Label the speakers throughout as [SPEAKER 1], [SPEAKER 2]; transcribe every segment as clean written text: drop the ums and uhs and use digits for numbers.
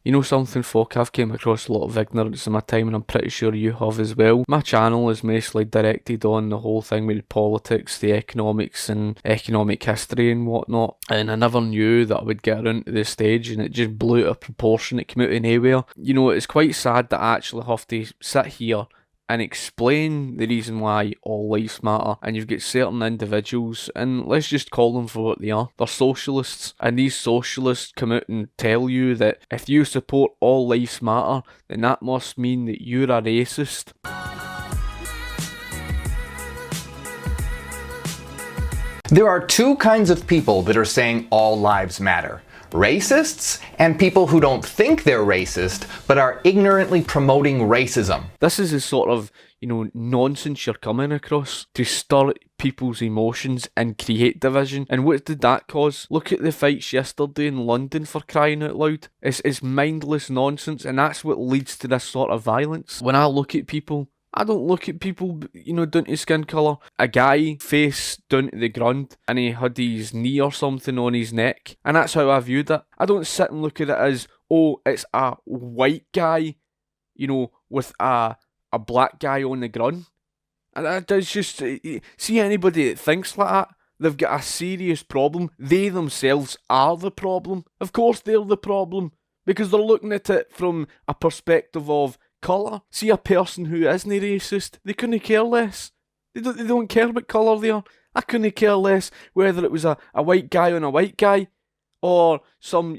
[SPEAKER 1] You know something, folk, I've came across a lot of ignorance in my time, and I'm pretty sure you have as well. My channel is mostly directed on the whole thing with politics, the economics and economic history and whatnot, and I never knew that I would get around to this stage, and it just blew out of proportion. It came out of nowhere. You know, it's quite sad that I actually have to sit here and explain the reason why all lives matter, and you've got certain individuals, and let's just call them for what they are. They're socialists, and these socialists come out and tell you that if you support all lives matter, then that must mean that you're a racist.
[SPEAKER 2] There are two kinds of people that are saying all lives matter. Racists and people who don't think they're racist but are ignorantly promoting racism.
[SPEAKER 1] This is the sort of, nonsense you're coming across to stir people's emotions and create division. And what did that cause? Look at the fights yesterday in London, for crying out loud. It's mindless nonsense, and that's what leads to this sort of violence. When I look at people, I don't look at people, down to skin colour. A guy, face down to the ground, and he had his knee or something on his neck. And that's how I viewed it. I don't sit and look at it as, oh, it's a white guy, with a black guy on the ground. And it's just, see anybody that thinks like that, they've got a serious problem. They themselves are the problem. Of course they're the problem, because they're looking at it from a perspective of colour. See a person who isn't racist, they couldn't care less. They don't care what colour they are. I couldn't care less whether it was a white guy on a white guy, or some,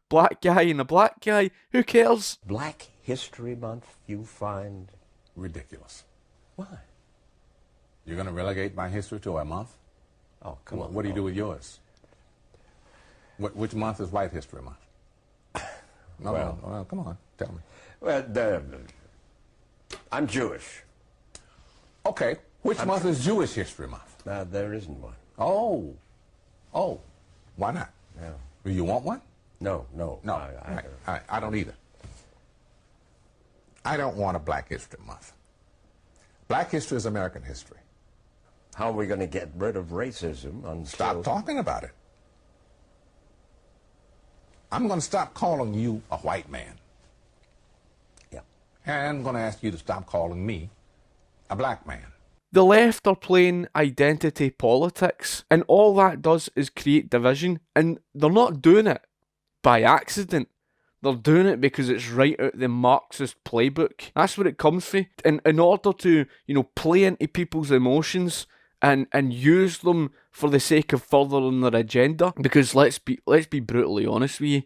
[SPEAKER 1] black guy and a black guy. Who cares?
[SPEAKER 3] Black History Month you find
[SPEAKER 4] ridiculous.
[SPEAKER 3] Why?
[SPEAKER 4] You're going to relegate my history to a month?
[SPEAKER 3] Oh, come on.
[SPEAKER 4] What do you do with yours? Which month is White History Month? No, come on, tell me.
[SPEAKER 3] Well, I'm Jewish.
[SPEAKER 4] Okay, which month is Jewish History Month?
[SPEAKER 3] There isn't one.
[SPEAKER 4] Oh, why not?
[SPEAKER 3] No.
[SPEAKER 4] Do you want one?
[SPEAKER 3] No.
[SPEAKER 4] I don't either. I don't want a Black History Month. Black history is American history.
[SPEAKER 3] How are we going to get rid of racism until...
[SPEAKER 4] Stop talking about it. I'm going to stop calling you a white man.
[SPEAKER 3] Yeah.
[SPEAKER 4] And I'm going to ask you to stop calling me a black man.
[SPEAKER 1] The left are playing identity politics, and all that does is create division, and they're not doing it by accident. They're doing it because it's right out the Marxist playbook. That's where it comes from. And in order to, play into people's emotions and use them for the sake of furthering their agenda. Because let's be brutally honest with you,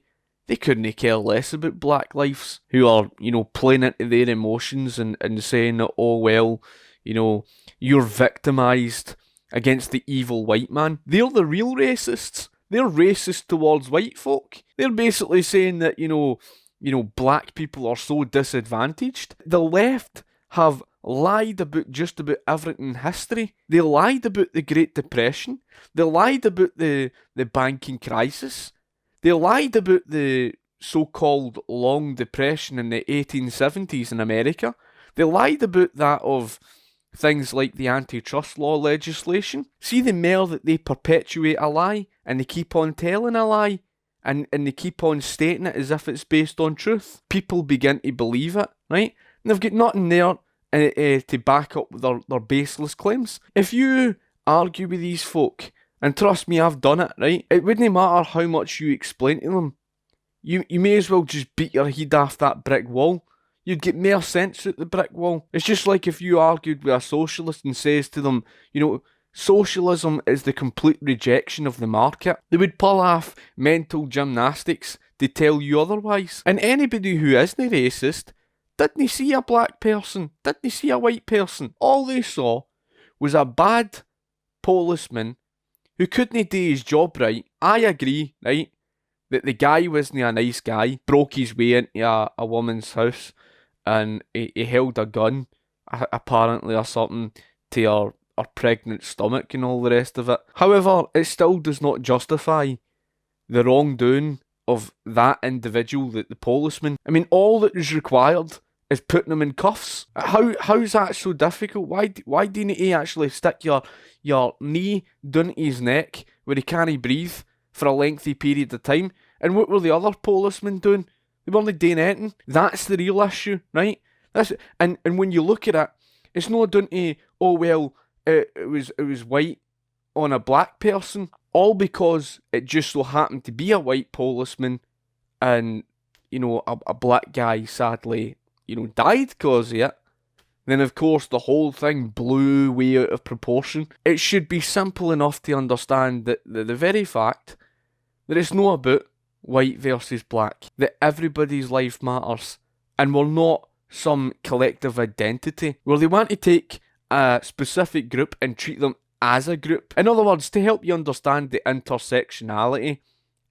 [SPEAKER 1] they couldn't care less about black lives who are, playing into their emotions and saying that, oh well, you're victimised against the evil white man. They're the real racists. They're racist towards white folk. They're basically saying that, black people are so disadvantaged. The left have lied about just about everything in history. They lied about the Great Depression. They lied about the banking crisis. They lied about the so-called Long Depression in the 1870s in America. They lied about that of things like the antitrust law legislation. See the more that they perpetuate a lie, and they keep on telling a lie, and they keep on stating it as if it's based on truth. People begin to believe it, right? And they've got nothing there to back up their baseless claims. If you argue with these folk, and trust me, I've done it, right? It wouldn't matter how much you explain to them. You may as well just beat your head off that brick wall. You'd get more sense out the brick wall. It's just like if you argued with a socialist and says to them, socialism is the complete rejection of the market. They would pull off mental gymnastics to tell you otherwise. And anybody who isn't racist didn't see a black person, didn't see a white person. All they saw was a bad policeman who couldn't do his job right. I agree, right, that the guy wasn't a nice guy, broke his way into a woman's house, and he held a gun, apparently, or something, to her pregnant stomach and all the rest of it. However, it still does not justify the wrongdoing of that individual, the policeman. I mean, all that is required is putting him in cuffs. How's that so difficult? Why didn't he actually stick your knee down his neck where he can't breathe for a lengthy period of time? And what were the other policemen doing? They weren't doing anything. That's the real issue, right? And when you look at it, it's not down to, oh well, it was white on a black person, all because it just so happened to be a white policeman, and a black guy sadly died because of it. Then of course the whole thing blew way out of proportion. It should be simple enough to understand that the very fact that it's not about white versus black, that everybody's life matters, and we're not some collective identity where they want to take a specific group and treat them as a group. In other words, to help you understand the intersectionality,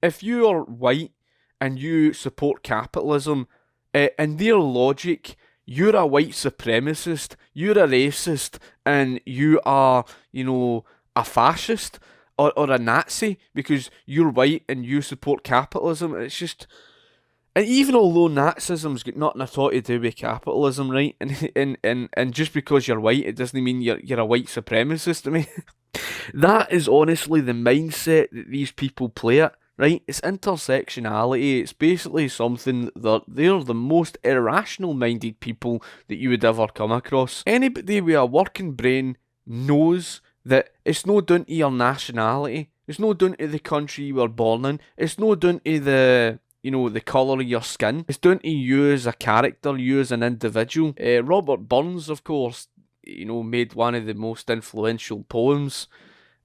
[SPEAKER 1] if you are white and you support capitalism, in their logic, you're a white supremacist, you're a racist, and you are, a fascist or a Nazi because you're white and you support capitalism. It's just... And even although Nazism's got nothing at all to do with capitalism, right? And just because you're white, it doesn't mean you're a white supremacist. I mean, that is honestly the mindset that these people play at, right? It's intersectionality. It's basically something that they're the most irrational-minded people that you would ever come across. Anybody with a working brain knows that it's no down to your nationality. It's no down to the country you were born in. It's no down to the colour of your skin. It's down to you as a character, you as an individual. Robert Burns, of course, made one of the most influential poems,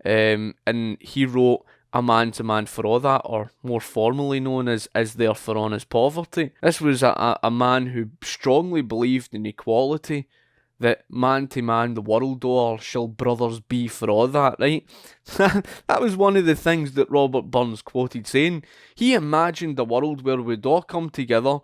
[SPEAKER 1] and he wrote A Man's a Man for All That, or more formally known as Is There for Honest Poverty. This was a man who strongly believed in equality, that man to man the world o'er shall brothers be for all that, right? That was one of the things that Robert Burns quoted saying. He imagined a world where we'd all come together,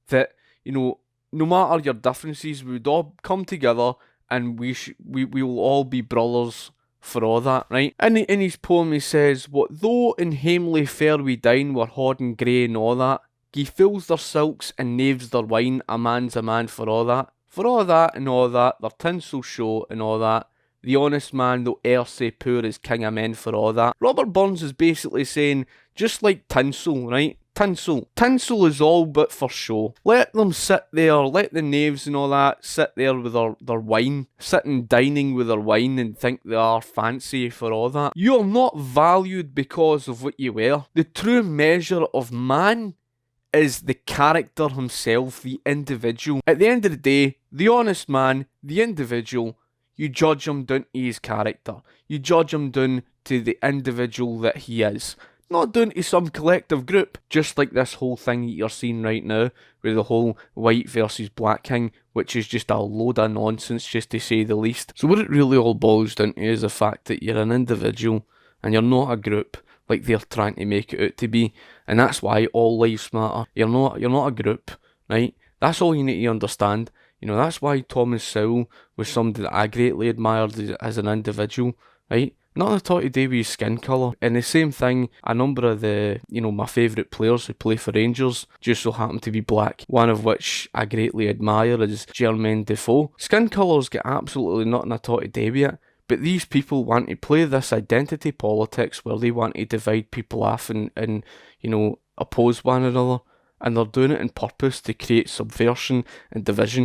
[SPEAKER 1] that, no matter your differences, we'd all come together and we will all be brothers for all that, right? In his poem he says, "What though in hamely fair we dine, we're hodding grey and all that, gie fools their silks and knaves their wine, a man's a man for all that. For all that and all that, their tinsel show and all that, the honest man, though e'er say poor, is king of men for all that." Robert Burns is basically saying, just like tinsel, right? Tinsel is all but for show. Let them sit there, let the knaves and all that sit there with their wine, sitting dining with their wine and think they are fancy for all that. You are not valued because of what you wear. The true measure of man is the character himself, the individual. At the end of the day, the honest man, the individual, you judge him down to his character. You judge him down to the individual that he is. Not down to some collective group, just like this whole thing that you're seeing right now, with the whole white versus black thing, which is just a load of nonsense, just to say the least. So what it really all boils down to is the fact that you're an individual, and you're not a group, like they're trying to make it out to be, and that's why all lives matter. You're not a group, right? That's all you need to understand. That's why Thomas Sowell was somebody that I greatly admired as an individual, right? Not at all to do with his skin colour. And the same thing, a number of my favourite players who play for Rangers just so happen to be black. One of which I greatly admire is Jermaine Defoe. Skin colour's got absolutely nothing at all to do with it. But these people want to play this identity politics where they want to divide people off and oppose one another. And they're doing it on purpose to create subversion and division.